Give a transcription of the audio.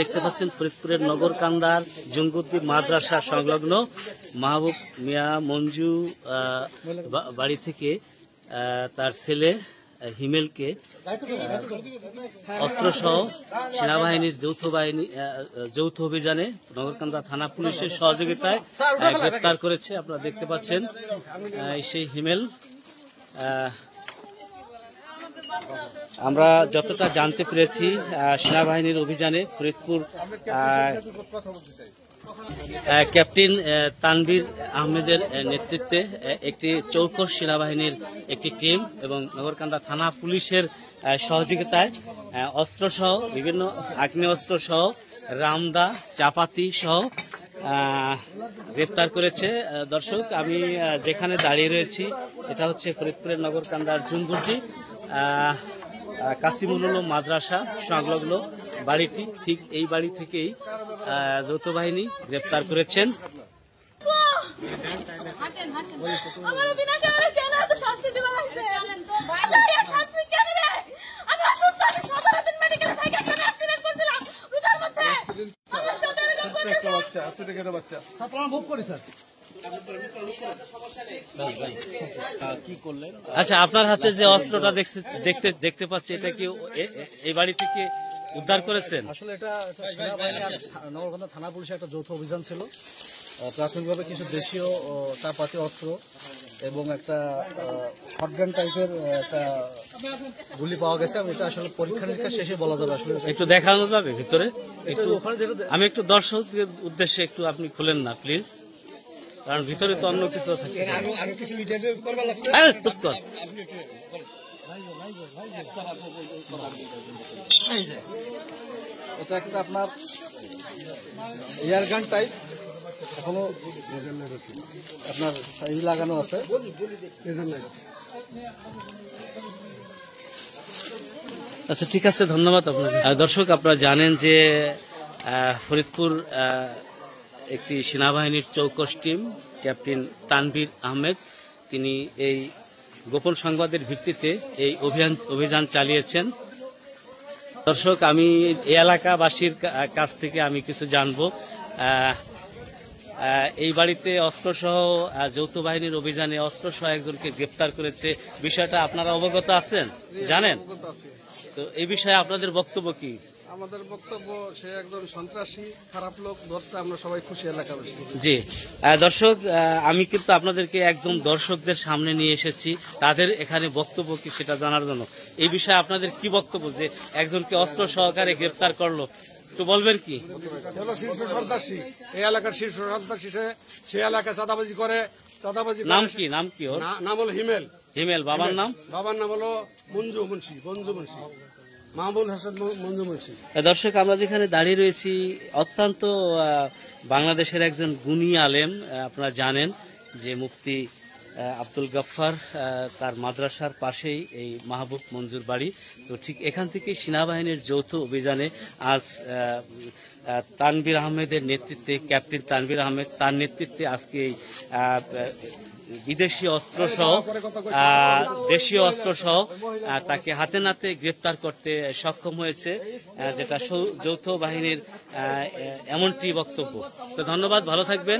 দেখতে পাচ্ছেন ফরিদপুরের নগরকান্দার জঙ্গুদ্দিন মাদ্রাসা সংলগ্ন মাহবুব মিয়া মঞ্জু বাড়ি থেকে তার ছেলে হিমেলকে অস্ত্রসহ সেনাবাহিনীর যৌথ অভিযানে নগরকান্দা থানা পুলিশের সহযোগিতায় গ্রেপ্তার করেছে। আপনারা দেখতে পাচ্ছেন সেই হিমেল। আমরা যতটা জানতে পেরেছি সেনাবাহিনীর অভিযানে ফরিদপুর ক্যাপ্টেন তানভীর আহমেদের নেতৃত্বে একটি চৌকস সেনাবাহিনীর একটি টিম এবং নগরকান্দা থানা পুলিশের সহযোগিতায় অস্ত্রসহ বিভিন্ন আগ্নেয়াস্ত্র সহ রামদা চাপাতি সহ গ্রেপ্তার করেছে। দর্শক, আমি যেখানে দাঁড়িয়ে রয়েছি এটা হচ্ছে ফরিদপুরের নগরকান্দার জঙ্গুদ্দিন কাসিমুল উলুম মাদ্রাসা সংলগ্ন বাড়িটি। ঠিক এই বাড়ি থেকেই যৌথ বাহিনী গ্রেপ্তার করেছেন। আচ্ছা, আপনার হাতে যে অস্ত্রটা দেখতে পাচ্ছি এটা কি এই বাড়ি থেকে উদ্ধার করেছেন? আসলে এটা সেনাবাহিনী আর নগরকান্দা থানা পুলিশের একটা যৌথ অভিযান ছিল। প্রাথমিকভাবে কিছু দেশীয় চাপাতি অস্ত্র এবং একটা শটগান টাইপের একটা গুলি পাওয়া গেছে। এটা আসলে পরীক্ষা নিরীক্ষা শেষে বলা যাবে। আসলে একটু দেখানো যাবে ভিতরে? আমি একটু দর্শকদের উদ্দেশ্যে একটু আপনি খুলেন না প্লিজ, কারণ ভিতরে তো অন্য কিছু থাকে। এটা একটা আপনার এয়ার গান টাইপ, এখনো আপনার সাইজ লাগানো আছে। আচ্ছা, ঠিক আছে, ধন্যবাদ আপনাকে। দর্শক, আপনারা জানেন যে ফরিদপুর একটি সেনাবাহিনীর চৌকস টিম ক্যাপ্টেন তানভীর আহমেদ তিনি এই গোপন সংবাদের ভিত্তিতে এই অভিযান চালিয়েছেন। দর্শক, আমি এই এলাকাবাসীর কাছ থেকে আমি কিছু জানবো। এই বাড়িতে অস্ত্রসহ যৌথ বাহিনীর অভিযানে অস্ত্রসহ একজনকে গ্রেপ্তার করেছে, বিষয়টা আপনারা অবগত আছেন, জানেন? তো এই বিষয়ে আপনাদের বক্তব্য কি? আমাদের বক্তব্য, সে একজন সন্ত্রাসী, খারাপ লোক ধরছে, আমরা সবাই খুশি এলাকাবাসী। জি দর্শক, আমি কিন্তু আপনাদেরকে একদম দর্শকদের সামনে নিয়ে এসেছি, তাদের এখানে বক্তব্য কি সেটা জানার জন্য। এই বিষয়ে আপনাদের কি বক্তব্য যে একজনকে অস্ত্র সহকারে গ্রেপ্তার করলো, একটু বলবেন কি? শীর্ষ সন্ত্রাসী, এই এলাকার শীর্ষ সন্ত্রাসী, সে এলাকায় চাঁদাবাজি করে। নাম কি ওর? নাম হলো হিমেল। বাবার নাম হলো মঞ্জু মুন্সি। মাহবুল হাসান মঞ্জু মুন্সি। দর্শক, আমরা যেখানে দাঁড়িয়ে রয়েছি অত্যন্ত বাংলাদেশের একজন গুণী আলেম, আপনারা জানেন যে মুফতি আব্দুল গফফার, তার মাদ্রাসার পাশেই এই মাহবুব মঞ্জুর বাড়ি। তো ঠিক এখান থেকে সেনাবাহিনীর যৌথ অভিযানে আজ তানভীর আহমেদের নেতৃত্বে, ক্যাপ্টেন তানভীর আহমেদ তার নেতৃত্বে আজকে এই বিদেশি অস্ত্রসহ দেশীয় অস্ত্রসহ তাকে হাতে নাতে গ্রেপ্তার করতে সক্ষম হয়েছে, যেটা যৌথ বাহিনীর এমনটি বক্তব্য। তো ধন্যবাদ, ভালো থাকবেন।